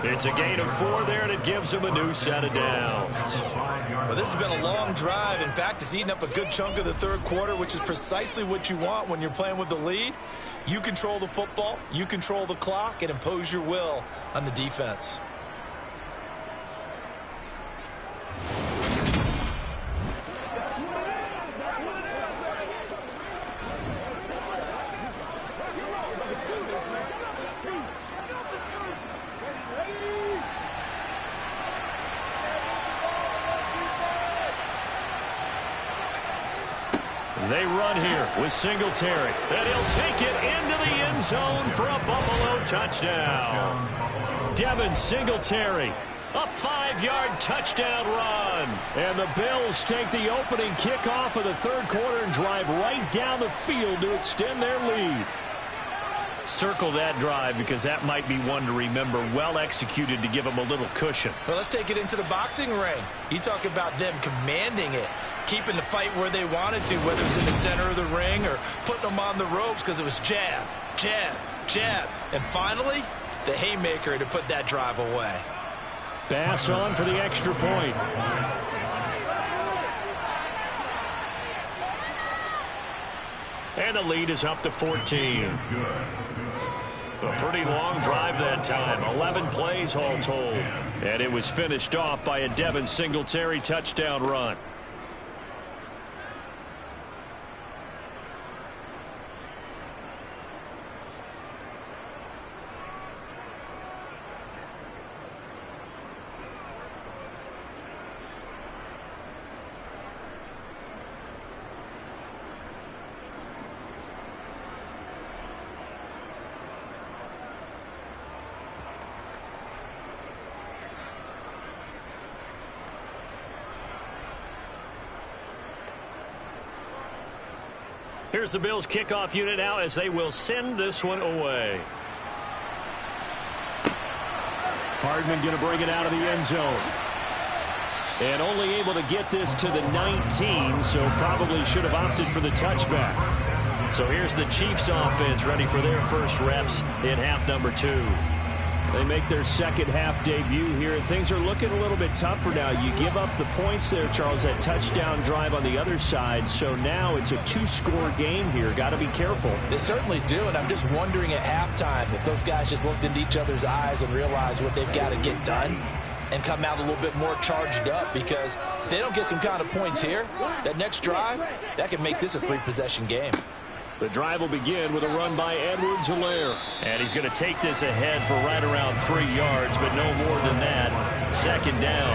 S2: 5. It's a gain of 4 there, and it gives him a new set of downs.
S5: Well, this has been a long drive. In fact, it's eaten up a good chunk of the third quarter, which is precisely what you want when you're playing with the lead. You control the football, you control the clock, and impose your will on the defense.
S2: They run here with Singletary, and he'll take it into the end zone for a Buffalo touchdown. Devin Singletary, a 5-yard touchdown run. And the Bills take the opening kickoff of the third quarter and drive right down the field to extend their lead. Circle that drive because that might be one to remember. Well executed to give them a little cushion.
S5: Well, let's take it into the boxing ring. You talk about them commanding it, keeping the fight where they wanted to, whether it was in the center of the ring or putting them on the ropes, because it was jab, jab, jab. And finally, the haymaker to put that drive away.
S2: Bass on for the extra point. And the lead is up to 14. A pretty long drive that time. 11 plays all told. And it was finished off by a Devin Singletary touchdown run. Here's the Bills kickoff unit now as they will send this one away. Hardman going to bring it out of the end zone. And only able to get this to the 19, so probably should have opted for the touchback. So here's the Chiefs offense ready for their first reps in half number 2. They make their second half debut here, and things are looking a little bit tougher now. You give up the points there, Charles, that touchdown drive on the other side. So now it's a 2-score game here. Got to be careful.
S5: They certainly do, and I'm just wondering at halftime if those guys just looked into each other's eyes and realized what they've got to get done and come out a little bit more charged up, because if they don't get some kind of points here, that next drive, that could make this a 3-possession game.
S2: The drive will begin with a run by Edwards-Helaire. And he's going to take this ahead for right around 3 yards, but no more than that. Second down.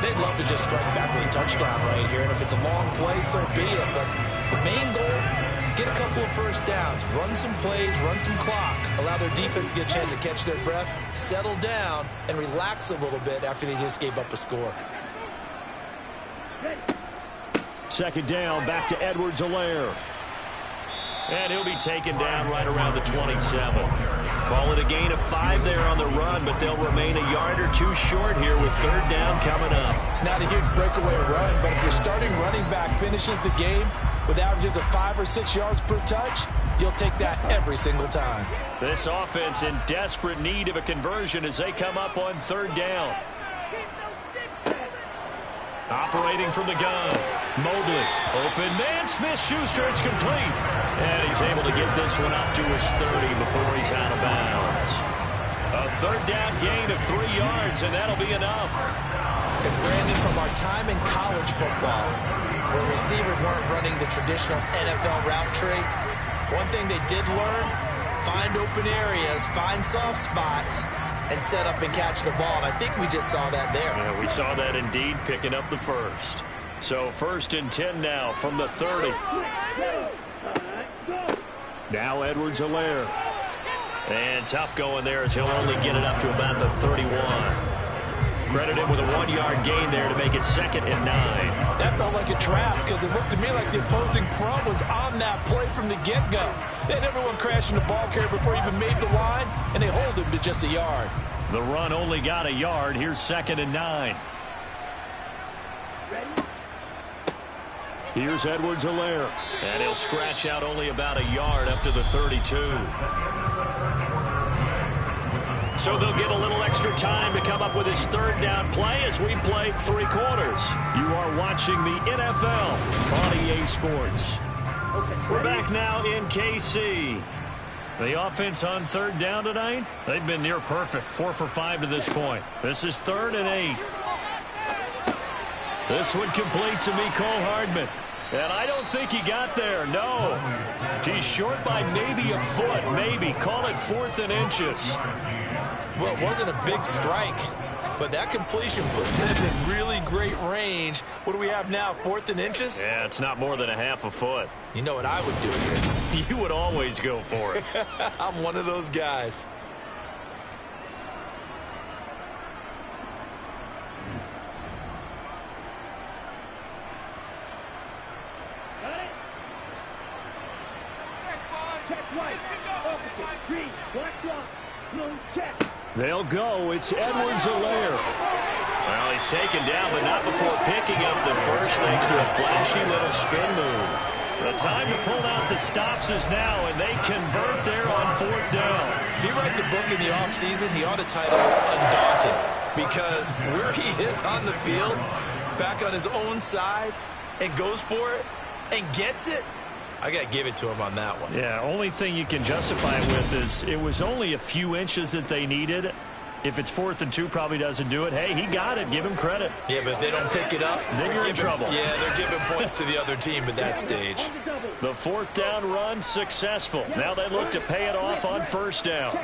S5: They'd love to just strike back with a touchdown right here, and if it's a long play, so be it. But the main goal, get a couple of first downs, run some plays, run some clock, allow their defense to get a chance to catch their breath, settle down, and relax a little bit after they just gave up a score.
S2: Second down, back to Edwards-Helaire. And he'll be taken down right around the 27. Call it a gain of 5 there on the run, but they'll remain a yard or 2 short here with third down coming up.
S5: It's not a huge breakaway run, but if your starting running back finishes the game with averages of 5 or 6 yards per touch, you'll take that every single time.
S2: This offense in desperate need of a conversion as they come up on third down. Operating from the gun. Mobley. Open man. Smith-Schuster. It's complete. And he's able to get this one up to his 30 before he's out of bounds. A third down gain of 3 yards, and that'll be enough.
S5: And Brandon, from our time in college football, where receivers weren't running the traditional NFL route tree, One thing they did learn, find open areas, find soft spots, and set up and catch the ball. And I think we just saw that there.
S2: Yeah, we saw that indeed, picking up the first. So 1st and 10 now from the 30. Now Edwards-Helaire. And tough going there as he'll only get it up to about the 31. Credit him with a 1-yard gain there to make it 2nd and 9.
S5: That felt like a trap because it looked to me like the opposing front was on that play from the get-go. They had everyone crashing the ball carrier before he even made the line, and they hold him to just a yard.
S2: The run only got a yard. Here's 2nd and 9. Here's Edwards-Helaire. And he'll scratch out only about a yard up to the 32. So they'll get a little extra time to come up with his 3rd down play as we played 3 quarters. You are watching the NFL on EA Sports. We're back now in KC. The offense on 3rd down tonight, they've been near perfect. 4 for 5 to this point. This is 3rd and 8. This one complete to Mecole Hardman. And I don't think he got there, no. He's short by maybe a foot, maybe. Call it 4th and inches.
S5: Well, it wasn't a big strike, but that completion put them in really great range. What do we have now, 4th and inches?
S2: Yeah, it's not more than a half a foot.
S5: You know what I would do here?
S2: You would always go for it.
S5: I'm one of those guys.
S2: They'll go. It's Edwards-Helaire. Well, he's taken down, but not before picking up the first, thanks to a flashy little spin move. The time to pull out the stops is now, and they convert there on 4th down.
S5: If he writes a book in the offseason, he ought to title it Undaunted, because where he is on the field, back on his own side, and goes for it, and gets it, I got to give it to him on that one.
S2: Yeah, only thing you can justify it with is it was only a few inches that they needed. If it's 4th and 2, probably doesn't do it. Hey, he got it. Give him credit.
S5: Yeah, but if they don't pick it up,
S2: then you're in trouble.
S5: Yeah, they're giving points to the other team at that stage.
S2: The 4th down run successful. Now they look to pay it off on 1st down.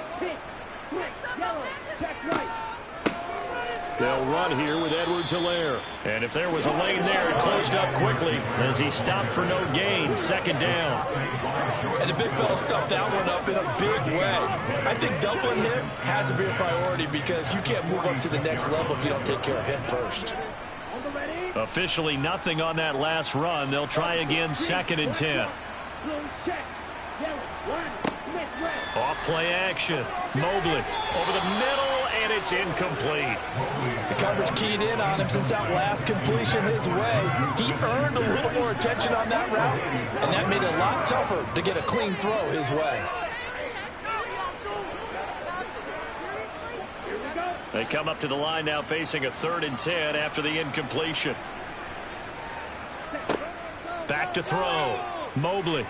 S2: They'll run here with Edwards-Helaire. And if there was a lane there, it closed up quickly as he stopped for no gain. 2nd down.
S5: And the big fella stuffed that one up in a big way. I think doubling him has to be a priority because you can't move up to the next level if you don't take care of him first.
S2: Officially nothing on that last run. They'll try again 2nd and 10. Off play action. Mobley over the middle, and it's incomplete.
S3: The coverage keyed in on him since that last completion his way. He earned a little more attention on that route, and that made it a lot tougher to get a clean throw his way.
S2: They come up to the line now facing a 3rd and 10 after the incompletion. Back to throw. Mobley.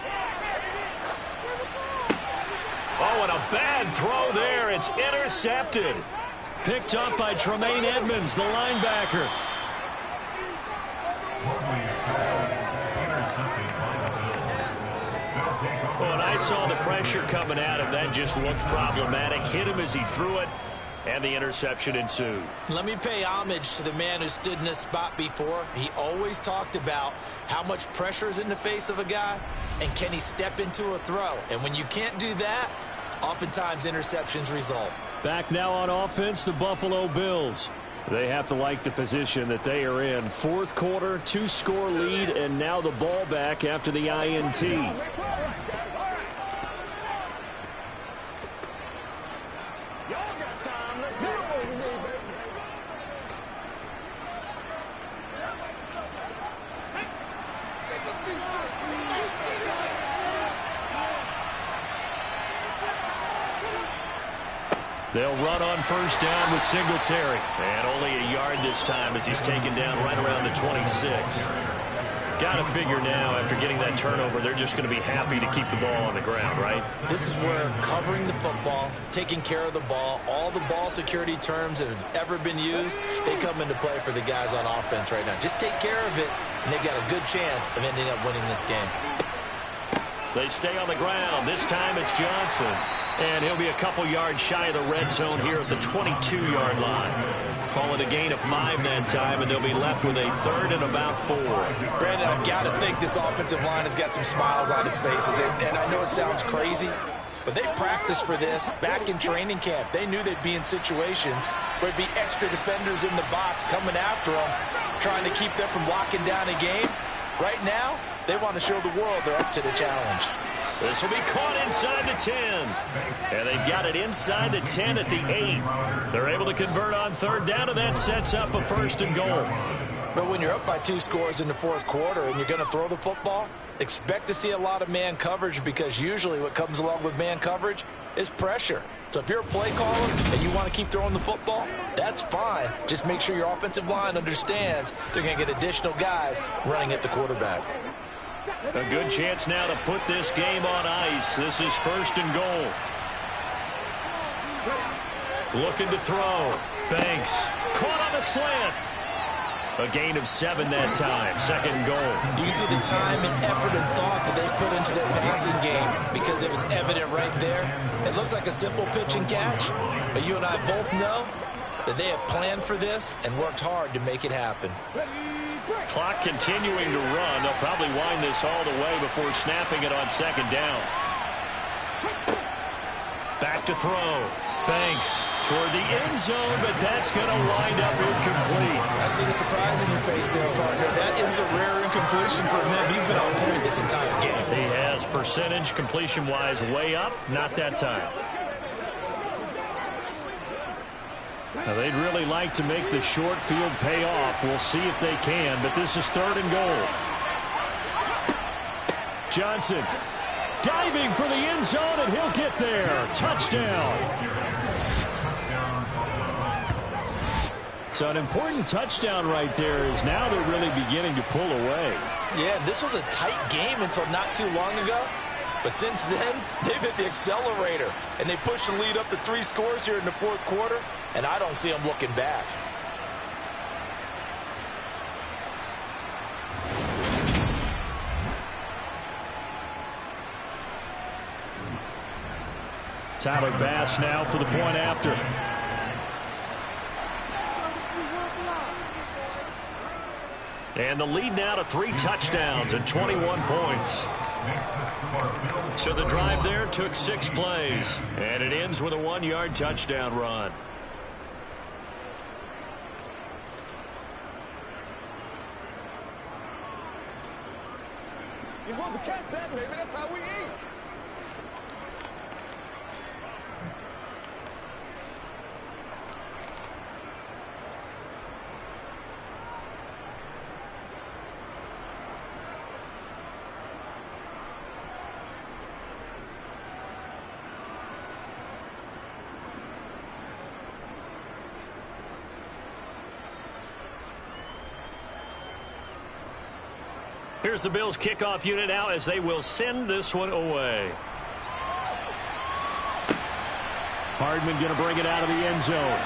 S2: Oh, and a bad throw there. It's intercepted. Picked up by Tremaine Edmonds, the linebacker. When I saw the pressure coming at him, that just looked problematic. Hit him as he threw it, and the interception ensued.
S5: Let me pay homage to the man who stood in this spot before. He always talked about how much pressure is in the face of a guy, and can he step into a throw. And when you can't do that, oftentimes interceptions result.
S2: Back now on offense, the Buffalo Bills. They have to like the position that they are in. 4th quarter, 2-score lead, and now the ball back after the INT. They'll run on 1st down with Singletary. And only a yard this time as he's taken down right around the 26. Got to figure now, after getting that turnover, they're just going to be happy to keep the ball on the ground, right?
S5: This is where covering the football, taking care of the ball, all the ball security terms that have ever been used, they come into play for the guys on offense right now. Just take care of it, and they've got a good chance of ending up winning this game.
S2: They stay on the ground. This time it's Johnson. And he'll be a couple yards shy of the red zone here at the 22-yard line. Call it a gain of 5 that time, and they'll be left with a 3rd and about 4.
S5: Brandon, I've got to think this offensive line has got some smiles on its faces. And I know it sounds crazy, but they practiced for this back in training camp. They knew they'd be in situations where there'd be extra defenders in the box coming after them, trying to keep them from locking down a game. Right now, they want to show the world they're up to the challenge.
S2: This will be caught inside the 10. And they've got it inside the 10 at the 8. They're able to convert on 3rd down, and that sets up a 1st and goal.
S5: But when you're up by 2 scores in the 4th quarter and you're going to throw the football, expect to see a lot of man coverage, because usually what comes along with man coverage is pressure. So if you're a play caller and you want to keep throwing the football, that's fine. Just make sure your offensive line understands they're going to get additional guys running at the quarterback.
S2: A good chance now to put this game on ice. This is 1st and goal. Looking to throw. Banks. Caught on the slant. A gain of 7 that time. 2nd and goal.
S5: You can see the time and effort and thought that they put into their passing game, because it was evident right there. It looks like a simple pitch and catch, but you and I both know that they have planned for this and worked hard to make it happen.
S2: Clock continuing to run. They'll probably wind this all the way before snapping it on 2nd down. Back to throw. Banks toward the end zone, but that's going to wind up incomplete.
S5: I see the surprise in your face there, partner. That is a rare incompletion for him. He's been on point this entire game.
S2: He has percentage completion-wise way up. Not that time. Now, they'd really like to make the short field pay off. We'll see if they can, but this is 3rd and goal. Johnson diving for the end zone, and he'll get there. Touchdown. So an important touchdown right there, is now they're really beginning to pull away.
S5: Yeah, this was a tight game until not too long ago. But since then, they've hit the accelerator, and they pushed the lead up to 3 scores here in the 4th quarter, and I don't see them looking back.
S2: Tyler Bass now for the point after. And the lead now to 3 touchdowns and 21 points. So the drive there took 6 plays, and it ends with a 1-yard touchdown run.
S8: You're supposed to catch that, baby. That's how we eat.
S2: Here's the Bills kickoff unit now as they will send this one away. Hardman going to bring it out of the end zone.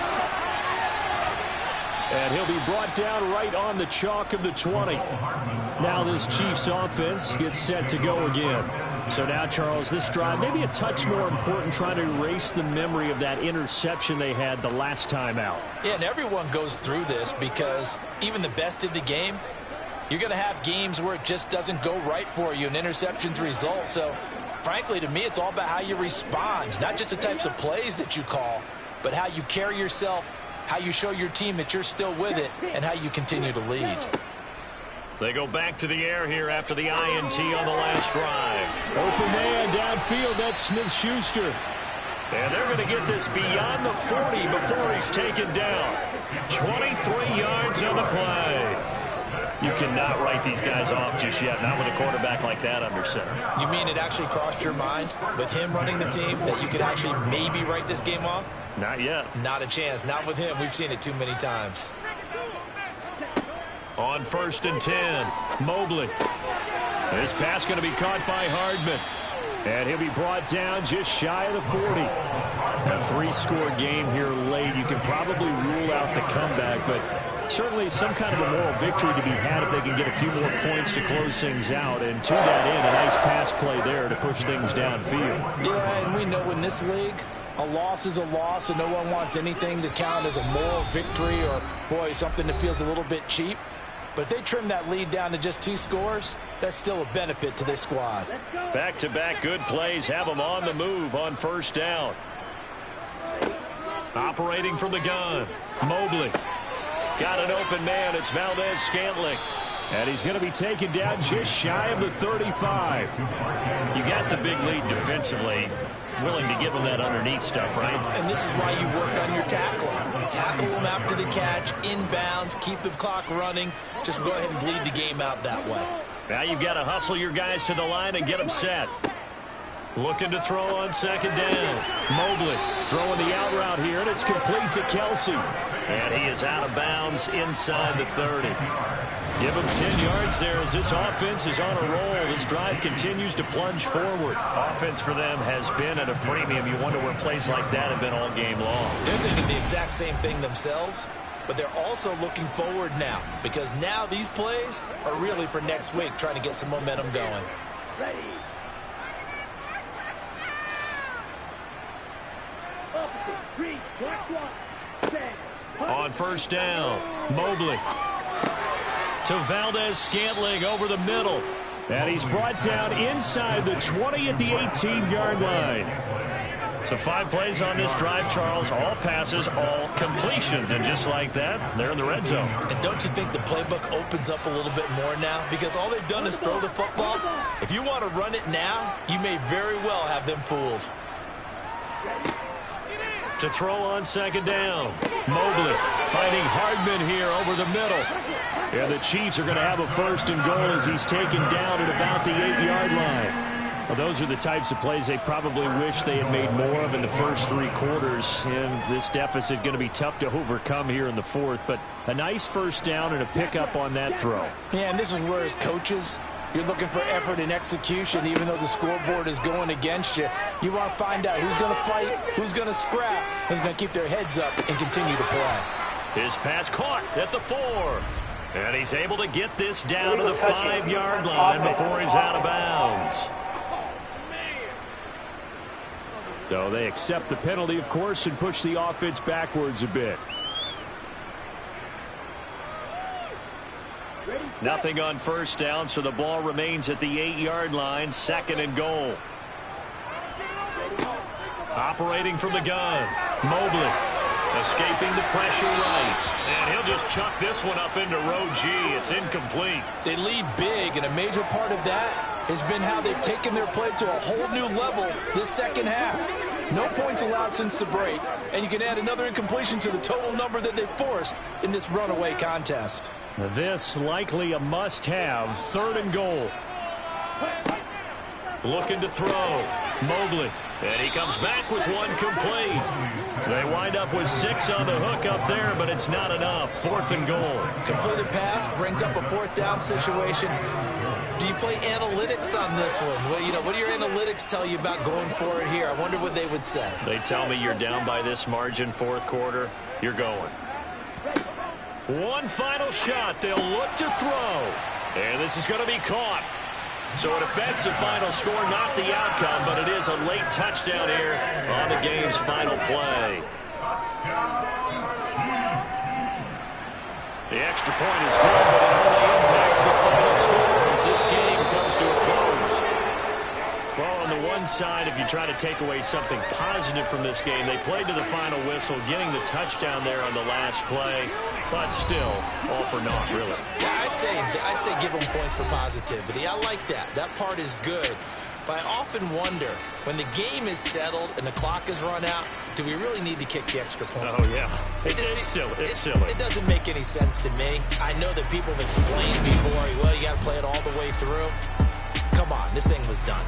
S2: And he'll be brought down right on the chalk of the 20. Now this Chiefs offense gets set to go again. So now, Charles, this drive maybe a touch more important, trying to erase the memory of that interception they had the last time out.
S5: Yeah, and everyone goes through this, because even the best in the game, you're going to have games where it just doesn't go right for you and interceptions result. So, frankly, to me, it's all about how you respond, not just the types of plays that you call, but how you carry yourself, how you show your team that you're still with it, and how you continue to lead.
S2: They go back to the air here after the INT on the last drive. Open man downfield, that's Smith-Schuster. And they're going to get this beyond the 40 before he's taken down. 23 yards on the play. You cannot write these guys off just yet, not with a quarterback like that under center.
S5: You mean it actually crossed your mind with him running the team that you could actually maybe write this game off?
S2: Not yet.
S5: Not a chance. Not with him. We've seen it too many times.
S2: On 1st and 10, Mobley. This pass going to be caught by Hardman. And he'll be brought down just shy of the 40. A 3-score game here late. You can probably rule out the comeback, but Certainly some kind of a moral victory to be had if they can get a few more points to close things out. And to that end, a nice pass play there to push things downfield.
S5: Yeah, and we know in this league, a loss is a loss, and no one wants anything to count as a moral victory or, boy, something that feels a little bit cheap. But if they trim that lead down to just 2 scores, that's still a benefit to this squad.
S2: Back-to-back good plays have them on the move on first down. Operating from the gun, Mobley. Got an open man. It's Valdez-Scantling. And he's going to be taken down just shy of the 35. You got the big lead defensively. Willing to give him that underneath stuff, right?
S5: And this is why you work on your tackling. Tackle them after the catch, inbounds, keep the clock running. Just go ahead and bleed the game out that way.
S2: Now you've got to hustle your guys to the line and get them set. Looking to throw on second down. Mobley throwing the out route here, and it's complete to Kelsey. And he is out of bounds inside the 30. Give him 10 yards there as this offense is on a roll. This drive continues to plunge forward. Offense for them has been at a premium. You wonder where plays like that have been all game long.
S5: They're thinking the exact same thing themselves, but they're also looking forward now because now these plays are really for next week, trying to get some momentum going.
S7: Ready. Opposite. 3, black 1, 10.
S2: On first down, Mobley to Valdez-Scantling over the middle. And he's brought down inside the 20 at the 18-yard line. So 5 plays on this drive, Charles. All passes, all completions. And just like that, they're in the red zone.
S5: And don't you think the playbook opens up a little bit more now? Because all they've done is throw the football. If you want to run it now, you may very well have them fooled.
S2: To throw on second down, Mobley finding Hardman here over the middle. And the Chiefs are going to have a first and goal as he's taken down at about the 8-yard line. Well, those are the types of plays they probably wish they had made more of in the first 3 quarters. And this deficit going to be tough to overcome here in the 4th. But a nice first down and a pickup on that throw.
S5: Yeah, and this is where as coaches, you're looking for effort and execution, even though the scoreboard is going against you. You want to find out who's going to fight, who's going to scrap, who's going to keep their heads up and continue to play.
S2: His pass caught at the 4. And he's able to get this down to the 5-yard line before he's out of bounds. So they accept the penalty, of course, and push the offense backwards a bit. Nothing on first down, so the ball remains at the 8-yard line, 2nd and goal. Operating from the gun, Mobley escaping the pressure right. And he'll just chuck this one up into row G. It's incomplete.
S5: They lead big, and a major part of that has been how they've taken their play to a whole new level this second half. No points allowed since the break, and you can add another incompletion to the total number that they forced in this runaway contest.
S2: This likely a must-have, 3rd and goal. Looking to throw, Mobley. And he comes back with one complete. They wind up with 6 on the hook up there, but it's not enough. 4th and goal.
S5: Completed pass brings up a 4th down situation. Do you play analytics on this one? Well, what do your analytics tell you about going for it here? I wonder what they would say.
S2: They tell me you're down by this margin, 4th quarter. You're going. One final shot. They'll look to throw. And this is going to be caught. So a defensive final score, not the outcome, but it is a late touchdown here on the game's final play. The extra point is good, but it only impacts the final score as this game comes to a close. Well, on the one side, if you try to take away something positive from this game, they played to the final whistle, getting the touchdown there on the last play, but still, all for naught, really.
S5: Yeah, I'd say give them points for positivity. I like that. That part is good. But I often wonder, when the game is settled and the clock is run out, do we really need to kick the extra point?
S2: Oh, yeah. It's silly. It's silly.
S5: It doesn't make any sense to me. I know that people have explained before, well, you got to play it all the way through. Come on, this thing was done.